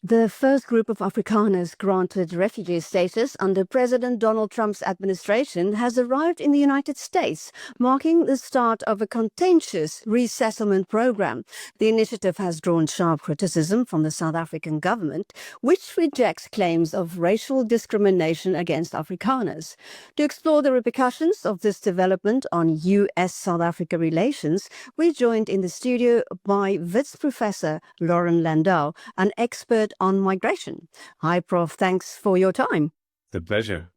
The first group of Afrikaners granted refugee status under President Donald Trump's administration has arrived in the United States, marking the start of a contentious resettlement program. The initiative has drawn sharp criticism from the South African government, which rejects claims of racial discrimination against Afrikaners. To explore the repercussions of this development on U.S.-South Africa relations, we're joined in the studio by Wits Professor Loren Landau, an expert on migration. Hi, Prof. Thanks for your time. It's a pleasure.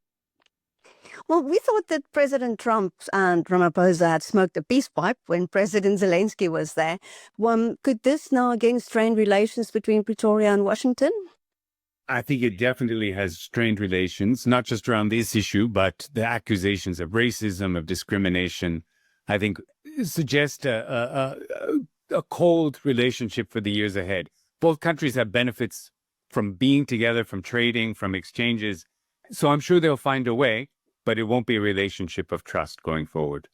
Well, we thought that President Trump and Ramaphosa had smoked a peace pipe when President Zelensky was there. Could this now again strain relations between Pretoria and Washington? I think it definitely has strained relations, not just around this issue, but the accusations of racism, of discrimination, I think suggest a cold relationship for the years ahead. Both countries have benefits from being together, from trading, from exchanges. So I'm sure they'll find a way, but it won't be a relationship of trust going forward.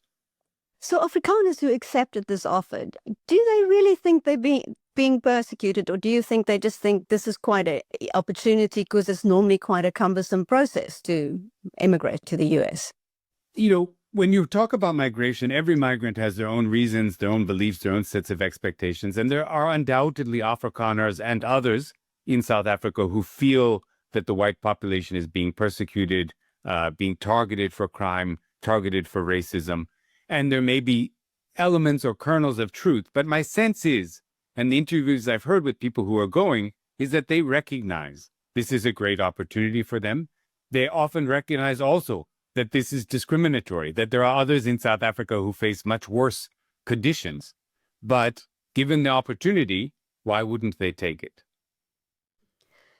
So Afrikaners who accepted this offer, do they really think they're being persecuted, or do you think they just think this is quite an opportunity because it's normally quite a cumbersome process to immigrate to the U.S.? You know, when you talk about migration, every migrant has their own reasons, their own beliefs, their own sets of expectations. And there are undoubtedly Afrikaners and others in South Africa who feel that the white population is being persecuted, being targeted for crime, targeted for racism. And there may be elements or kernels of truth. But my sense is, and the interviews I've heard with people who are going, is that they recognize this is a great opportunity for them. They often recognize also that this is discriminatory, that there are others in South Africa who face much worse conditions. But given the opportunity, why wouldn't they take it?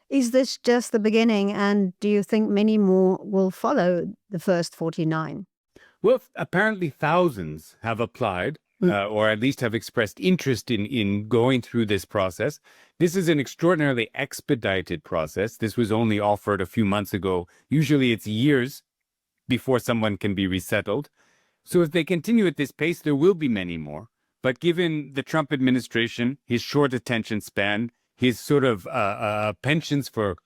Is this just the beginning, and do you think many more will follow the first 49? Well, apparently thousands have applied, or at least have expressed interest in going through this process. This is an extraordinarily expedited process. This was only offered a few months ago. Usually it's years before someone can be resettled. So if they continue at this pace, there will be many more. But given the Trump administration, his short attention span, his sort of penchants for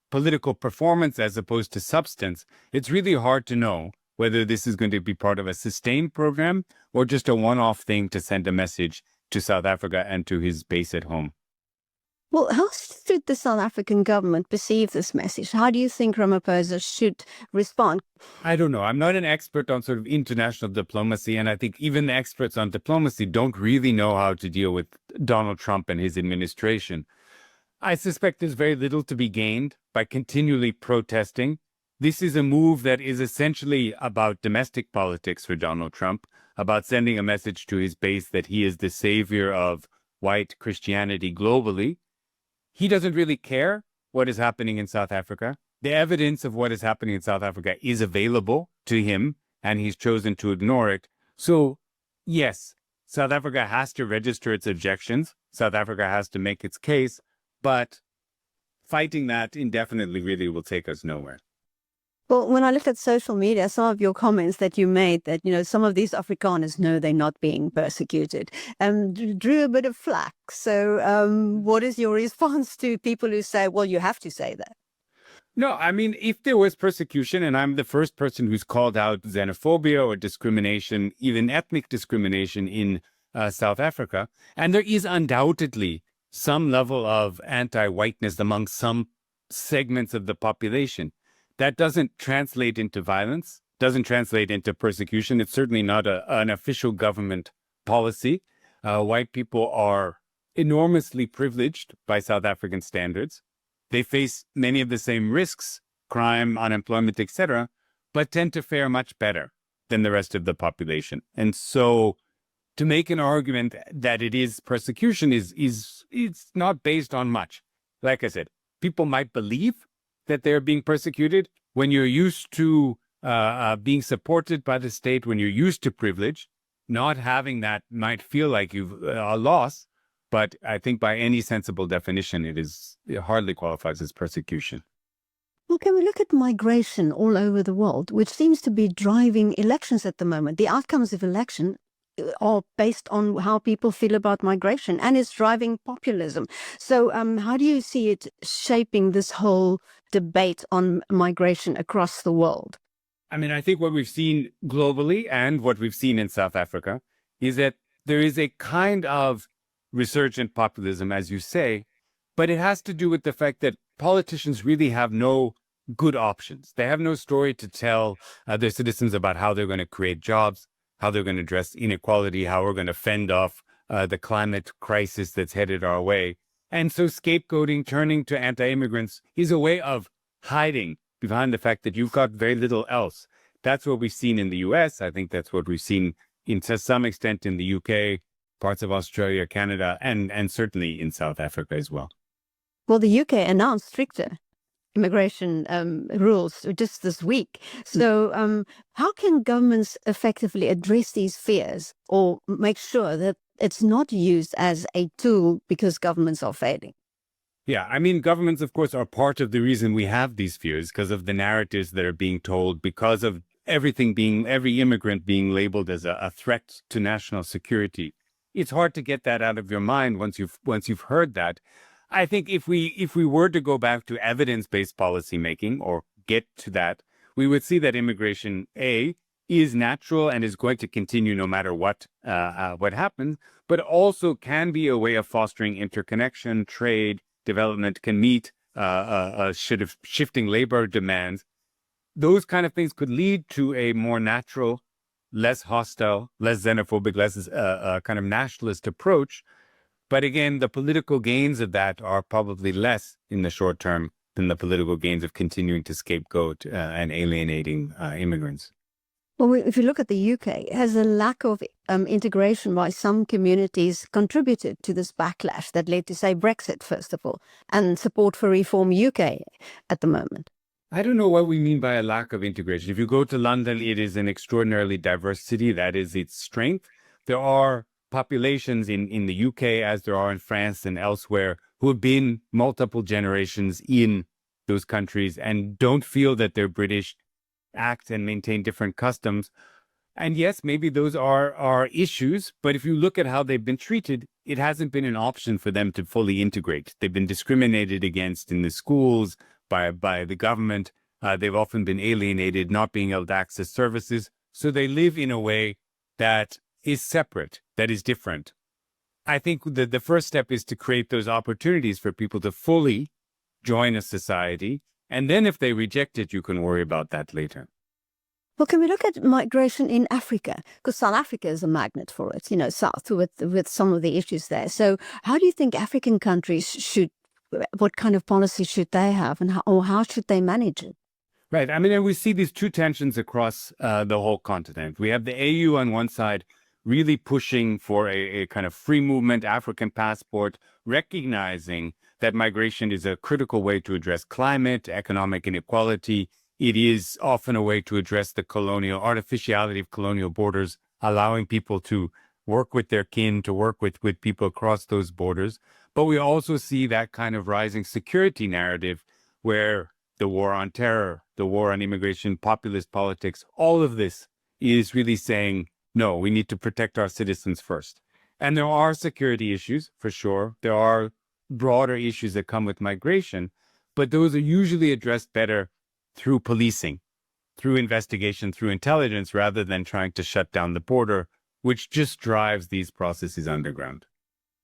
political performance as opposed to substance, it's really hard to know whether this is going to be part of a sustained program or just a one-off thing to send a message to South Africa and to his base at home. Well, how should the South African government perceive this message? How do you think Ramaphosa should respond? I don't know. I'm not an expert on sort of international diplomacy, and I think even the experts on diplomacy don't really know how to deal with Donald Trump and his administration. I suspect there's very little to be gained by continually protesting. This is a move that is essentially about domestic politics for Donald Trump, about sending a message to his base that he is the savior of white Christianity globally. He doesn't really care what is happening in South Africa. The evidence of what is happening in South Africa is available to him, and he's chosen to ignore it. So, yes, South Africa has to register its objections. South Africa has to make its case, but fighting that indefinitely really will take us nowhere. Well, when I looked at social media, some of your comments that you made that, some of these Afrikaners know they're not being persecuted, drew a bit of flack. So what is your response to people who say, well, you have to say that? No, I mean, if there was persecution, and I'm the first person who's called out xenophobia or discrimination, even ethnic discrimination in South Africa, and there is undoubtedly some level of anti-whiteness among some segments of the population. That doesn't translate into violence, doesn't translate into persecution. It's certainly not an official government policy. White people are enormously privileged by South African standards. They face many of the same risks, crime, unemployment, etc., but tend to fare much better than the rest of the population. And so to make an argument that it is persecution it's not based on much. Like I said, people might believe that they're being persecuted when you're used to being supported by the state, when you're used to privilege. Not having that might feel like you've a loss, but I think by any sensible definition, it hardly qualifies as persecution. Well, can we look at migration all over the world, which seems to be driving elections at the moment? The outcomes of election are based on how people feel about migration, and it's driving populism. So how do you see it shaping this whole debate on migration across the world? I mean, I think what we've seen globally and what we've seen in South Africa is that there is a kind of resurgent populism, as you say, but it has to do with the fact that politicians really have no good options. They have no story to tell their citizens about how they're going to create jobs, how they're going to address inequality, how we're going to fend off the climate crisis that's headed our way. And so scapegoating, turning to anti-immigrants is a way of hiding behind the fact that you've got very little else. That's what we've seen in the US. I think that's what we've seen to some extent in the UK, parts of Australia, Canada, and certainly in South Africa as well. Well, the UK announced stricter immigration rules just this week. So how can governments effectively address these fears or make sure that it's not used as a tool because governments are failing? Yeah, I mean, governments, of course, are part of the reason we have these fears because of the narratives that are being told, because of every immigrant being labeled as a threat to national security. It's hard to get that out of your mind once you've heard that. I think if we were to go back to evidence-based policymaking or get to that, we would see that immigration, is natural and is going to continue no matter what happens, but also can be a way of fostering interconnection, trade, development, can meet shifting labor demands. Those kind of things could lead to a more natural, less hostile, less xenophobic, less kind of nationalist approach. But again, the political gains of that are probably less in the short term than the political gains of continuing to scapegoat and alienating immigrants. Well, if you look at the UK, has a lack of integration by some communities contributed to this backlash that led to, say, Brexit, first of all, and support for Reform UK at the moment? I don't know what we mean by a lack of integration. If you go to London, it is an extraordinarily diverse city. That is its strength. There are populations in the UK, as there are in France and elsewhere, who have been multiple generations in those countries and don't feel that they're British, act and maintain different customs. And yes, maybe those are issues, but if you look at how they've been treated, it hasn't been an option for them to fully integrate. They've been discriminated against in the schools by the government. They've often been alienated, not being able to access services. So they live in a way that is separate, that is different. I think the first step is to create those opportunities for people to fully join a society. And then if they reject it, you can worry about that later. Well, can we look at migration in Africa? Because South Africa is a magnet for it, south with some of the issues there. So how do you think African countries what kind of policy should they have and how should they manage it? Right. I mean, and we see these two tensions across the whole continent. We have the AU on one side really pushing for a kind of free movement, African passport, recognizing that migration is a critical way to address climate, economic inequality. It is often a way to address the artificiality of colonial borders, allowing people to work with their kin, to work with people across those borders. But we also see that kind of rising security narrative where the war on terror, the war on immigration, populist politics, all of this is really saying, no, we need to protect our citizens first. And there are security issues, for sure. There are broader issues that come with migration, but those are usually addressed better through policing, through investigation, through intelligence, rather than trying to shut down the border, which just drives these processes underground.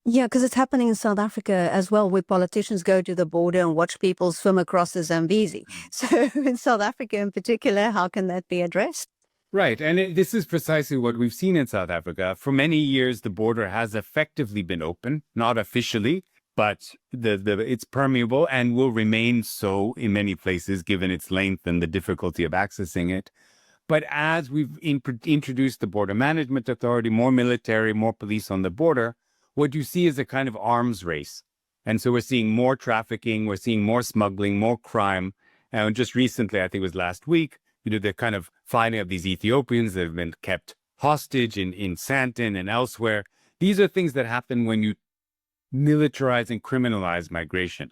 Yeah, because it's happening in South Africa as well, where politicians go to the border and watch people swim across the Zambezi. So in South Africa in particular, how can that be addressed? Right. And this is precisely what we've seen in South Africa. For many years, the border has effectively been open, not officially, but it's permeable and will remain so in many places, given its length and the difficulty of accessing it. But as we've introduced the Border Management Authority, more military, more police on the border, what you see is a kind of arms race. And so we're seeing more trafficking, we're seeing more smuggling, more crime. And just recently, I think it was last week, the kind of finding of these Ethiopians that have been kept hostage in Sandton and elsewhere. These are things that happen when you militarize and criminalize migration.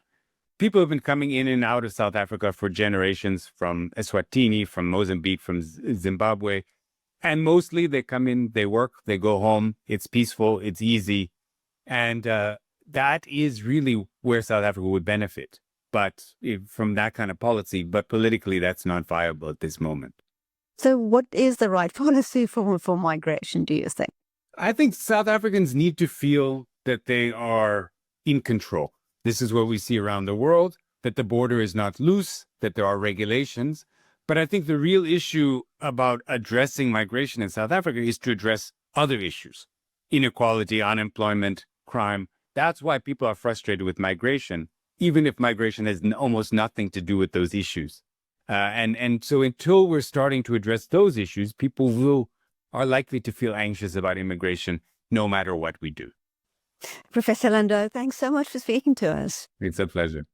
People have been coming in and out of South Africa for generations, from Eswatini, from Mozambique, from Zimbabwe. And mostly they come in, they work, they go home. It's peaceful, it's easy. And that is really where South Africa would benefit. But from that kind of policy, but politically, that's not viable at this moment. So what is the right policy for migration, do you think? I think South Africans need to feel that they are in control. This is what we see around the world, that the border is not loose, that there are regulations. But I think the real issue about addressing migration in South Africa is to address other issues: inequality, unemployment, crime. That's why people are frustrated with migration, even if migration has almost nothing to do with those issues. And so until we're starting to address those issues, people are likely to feel anxious about immigration no matter what we do. Professor Landau, thanks so much for speaking to us. It's a pleasure.